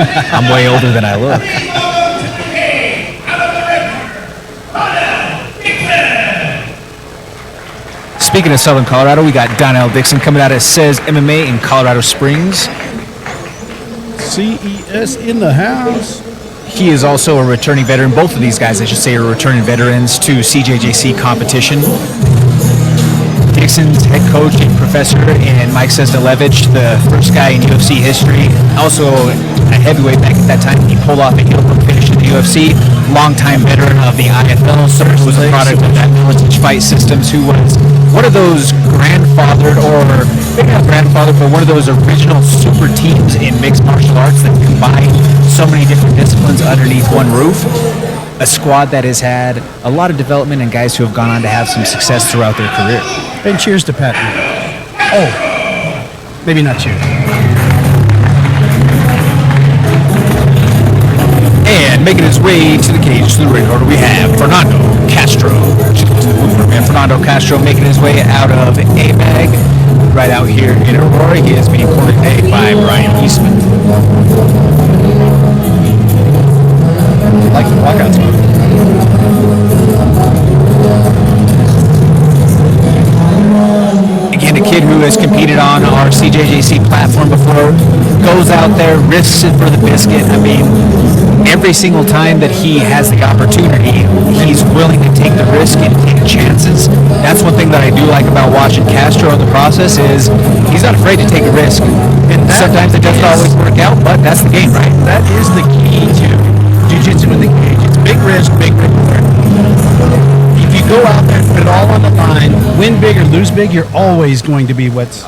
I'm way older than I look. Speaking of Southern Colorado, we got Donnell Dixon coming out of Says MMA in Colorado Springs. CES in the house. He is also a returning veteran. Both of these guys, I should say, are returning veterans to CJJC competition. Dixon's head coach and professor, and Mike Sesnalevich, the first guy in UFC history, also a heavyweight back at that time. He pulled off a heel hook finish in the UFC. Longtime veteran of the IFL, was a product of that Militich Fight Systems, who was one of those grandfathered, or maybe not grandfathered, but one of those original super teams in mixed martial arts that combine so many different disciplines underneath one roof. A squad that has had a lot of development and guys who have gone on to have some success throughout their career. And cheers to Pat. Oh, maybe not cheers. And making his way to the cage, to the ring order, we have Fernando Castro. And Fernando Castro making his way out of A-Bag right out here in Aurora. He is being cornered by Brian Eastman. Like the walkout spot. Again, a kid who has competed on our CJJC platform before, goes out there, risks it for the biscuit. I mean, every single time that he has the opportunity, he's willing to take the risk and take chances. That's one thing that I do like about watching Castro in the process is he's not afraid to take a risk. And sometimes it doesn't always work out, but that's the game, right? That is the key to jiu-jitsu in the cage. It's big risk, big reward. If you go out there and put it all on the line, win big or lose big, you're always going to be what's...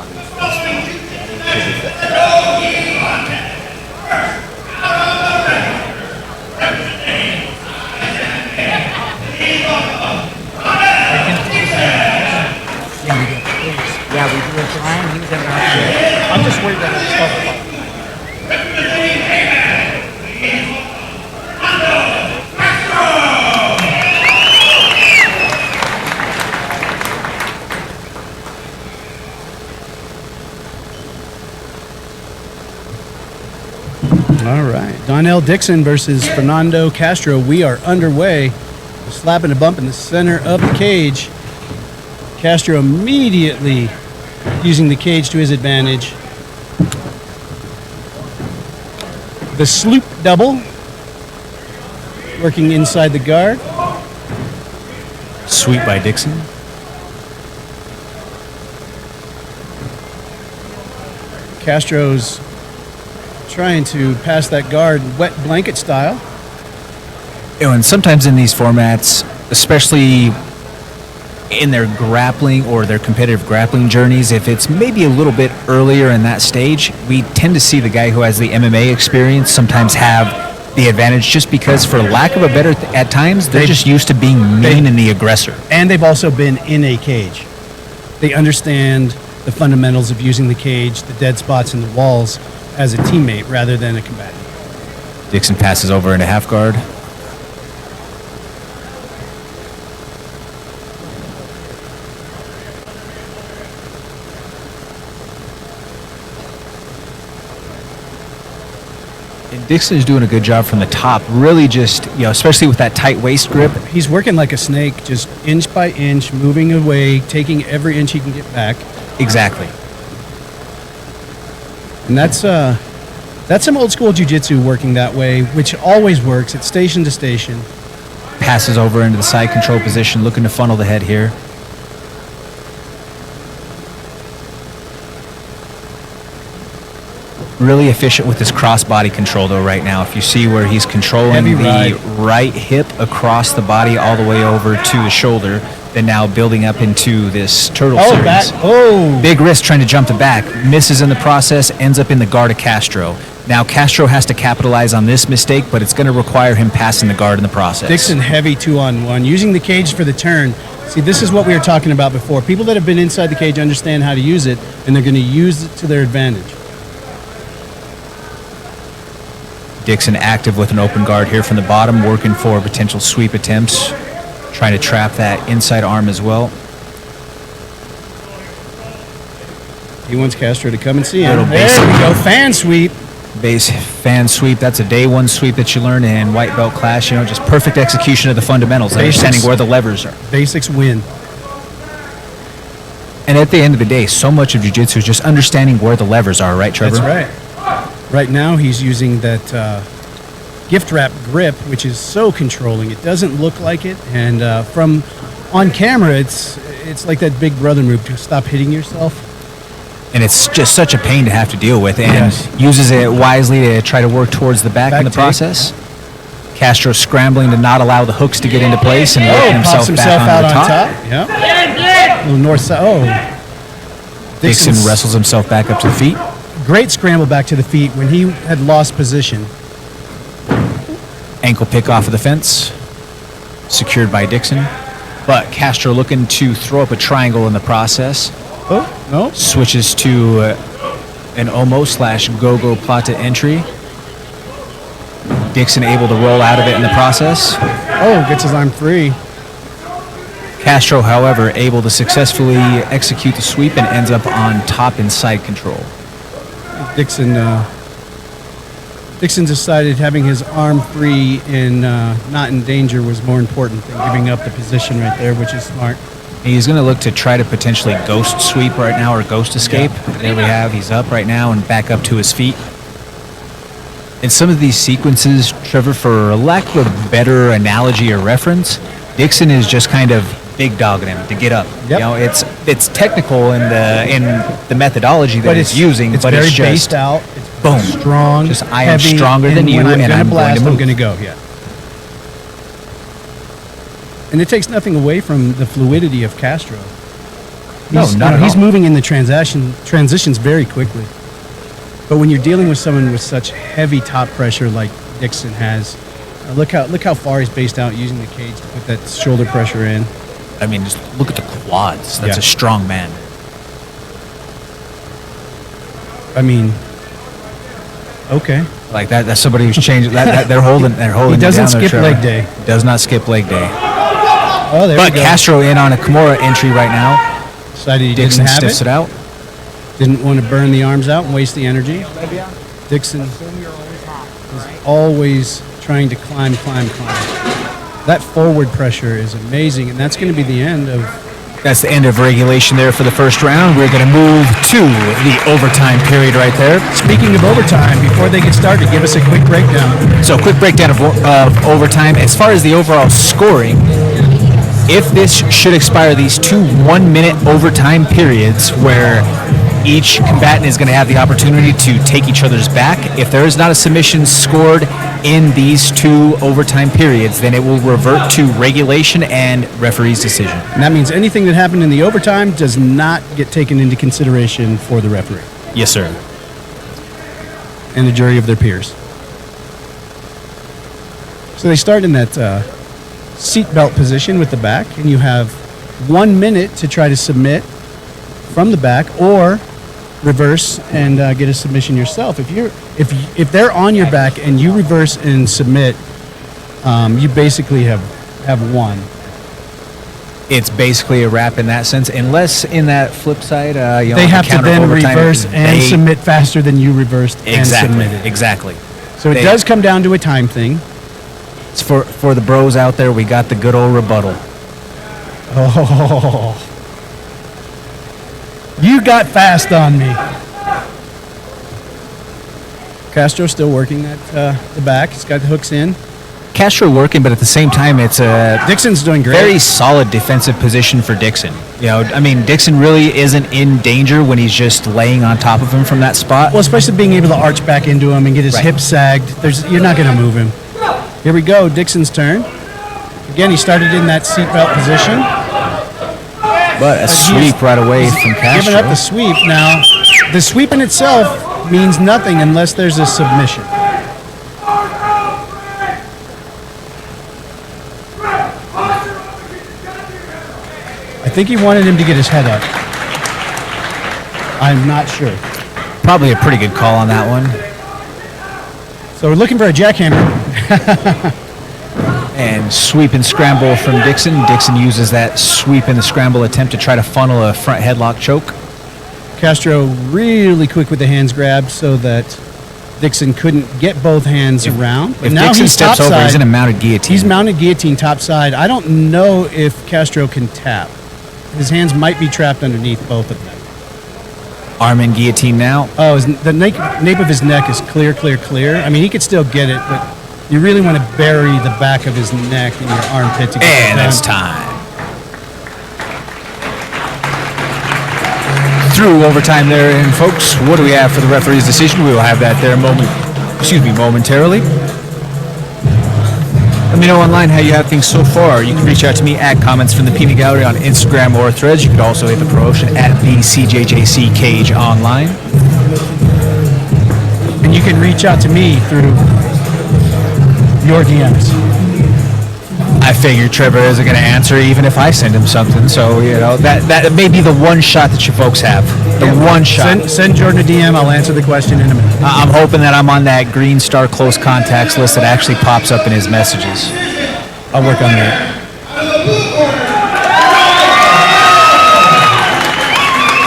Yeah, we do it fine. He was in our I'm just worried that it's stuff. All right. Donnell Dixon versus Fernando Castro. We are underway. A slap and a bump in the center of the cage. Castro immediately using the cage to his advantage. The sloop double. Working inside the guard. Sweep by Dixon. Castro's trying to pass that guard wet blanket style. You know, and sometimes in these formats, especially in their grappling or their competitive grappling journeys, if it's maybe a little bit earlier in that stage, we tend to see the guy who has the MMA experience sometimes have the advantage just because, for lack of a better, at times, they're just used to being mean and the aggressor. And they've also been in a cage. They understand the fundamentals of using the cage, the dead spots in the walls, as a teammate rather than a combatant. Dixon passes over into half guard. And Dixon is doing a good job from the top, really just, you know, especially with that tight waist grip. He's working like a snake, just inch by inch, moving away, taking every inch he can get back. Exactly. And that's some old school jiu-jitsu working that way, which always works. It's station to station. Passes over into the side control position, looking to funnel the head here. Really efficient with his cross-body control, though, right now. If you see where he's controlling the right hip across the body all the way over to the shoulder, then now building up into this turtle series. Big risk trying to jump the back. Misses in the process, ends up in the guard of Castro. Now Castro has to capitalize on this mistake, but it's going to require him passing the guard in the process. Dixon heavy 2-on-1, using the cage for the turn. See, this is what we were talking about before. People that have been inside the cage understand how to use it, and they're going to use it to their advantage. Dixon active with an open guard here from the bottom, working for potential sweep attempts, trying to trap that inside arm as well. He wants Castro to come and see him. Little there basic. we go, fan sweep. Base fan sweep. That's a day one sweep that you learn in white belt class. You know, just perfect execution of the fundamentals, understanding where the levers are. Basics win. And at the end of the day, so much of jiu-jitsu is just understanding where the levers are, right, Trevor? That's right. Right now, he's using that gift wrap grip, which is so controlling. It doesn't look like it, and from on camera, it's like that big brother move to stop hitting yourself. And it's just such a pain to have to deal with, and uses it wisely to try to work towards the back in the process. Castro scrambling to not allow the hooks to get into place and working himself back out on the top. Yeah. Little north side. Oh. Dixon wrestles himself back up to the feet. Great scramble back to the feet when he had lost position. Ankle pick off of the fence. Secured by Dixon. But Castro looking to throw up a triangle in the process. Oh, no. Switches to an Omo/go-go plata entry. Dixon able to roll out of it in the process. Oh, gets his arm free. Castro, however, able to successfully execute the sweep and ends up on top and side control. Dixon decided having his arm free and not in danger was more important than giving up the position right there, which is smart. He's going to look to try to potentially ghost sweep right now or ghost escape. Yeah. There we have. He's up right now and back up to his feet. In some of these sequences, Trevor, for lack of a better analogy or reference, Dixon is just kind of big dogging him to get up. Yep. You know, it's technical in the methodology that he's using, but very it's just based out. It's boom, strong. Just I am heavy, stronger than you, and I'm blast, going to move. I'm going to go. Yeah. And it takes nothing away from the fluidity of Castro. He's moving in the transitions very quickly. But when you're dealing with someone with such heavy top pressure like Dixon has, look how far he's based out using the cage to put that shoulder pressure in. I mean, just look at the quads. That's a strong man. I mean, okay. Like that. That's somebody who's changed. That they're holding. He doesn't skip leg day. Does not skip leg day. Oh, there we go. But Castro in on a Kimura entry right now. Decided he Dixon didn't have stiffs it out. Didn't want to burn the arms out and waste the energy. Dixon is always trying to climb. That forward pressure is amazing, and that's going to be the end of... That's the end of regulation there for the first round. We're going to move to the overtime period right there. Speaking of overtime, before they get started, give us a quick breakdown. So, quick breakdown of overtime. As far as the overall scoring, if this should expire these 2 1-minute overtime periods where each combatant is going to have the opportunity to take each other's back, if there is not a submission scored in these 2 overtime periods, then it will revert to regulation and referee's decision. And that means anything that happened in the overtime does not get taken into consideration for the referee. Yes, sir. And the jury of their peers. So they start in that seatbelt position with the back, and you have 1 minute to try to submit from the back or reverse and get a submission yourself. If they're on your back and you reverse and submit, you basically have won. It's basically a wrap in that sense, unless in that flip side, they have to then reverse and submit faster than you reversed and submitted. Exactly. So it does come down to a time thing. It's for the bros out there, we got the good old rebuttal. Oh. You got fast on me. Castro still working at the back. He's got the hooks in. Castro working, but at the same time, it's a Dixon's doing great. Very solid defensive position for Dixon. You know, I mean, Dixon really isn't in danger when he's just laying on top of him from that spot. Well, especially being able to arch back into him and get his hips sagged. You're not going to move him. Here we go. Dixon's turn. Again, he started in that seatbelt position. But a sweep right away from Castro. Giving up the sweep. Now, the sweep in itself means nothing unless there's a submission. I think he wanted him to get his head up. I'm not sure. Probably a pretty good call on that one. So we're looking for a jackhammer. And sweep and scramble from Dixon. Dixon uses that sweep and the scramble attempt to try to funnel a front headlock choke. Castro really quick with the hands grab so that Dixon couldn't get both hands around. But If now Dixon he's steps over, topside. he's in a mounted guillotine. He's mounted guillotine topside. I don't know if Castro can tap. His hands might be trapped underneath both of them. Arm in guillotine now. Oh, the nape of his neck is clear. I mean, he could still get it, but you really want to bury the back of his neck in your armpit to get it And done. it's time. Through overtime there, and folks, what do we have for the referee's decision? We will have that there momentarily. Let me know online how you have things so far. You can reach out to me at Comments from the Peanut Gallery on Instagram or Threads. You can also hit the promotion at the CJJC Cage online. And you can reach out to me through your DMs. I figured Trevor isn't going to answer even if I send him something. So, that may be the one shot that you folks have. One shot. Send Jordan a DM. I'll answer the question in a minute. I'm hoping that I'm on that Green Star close contacts list that actually pops up in his messages. I'll work on that.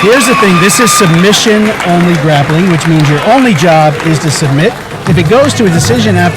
Here's the thing. This is submission-only grappling, which means your only job is to submit. If it goes to a decision after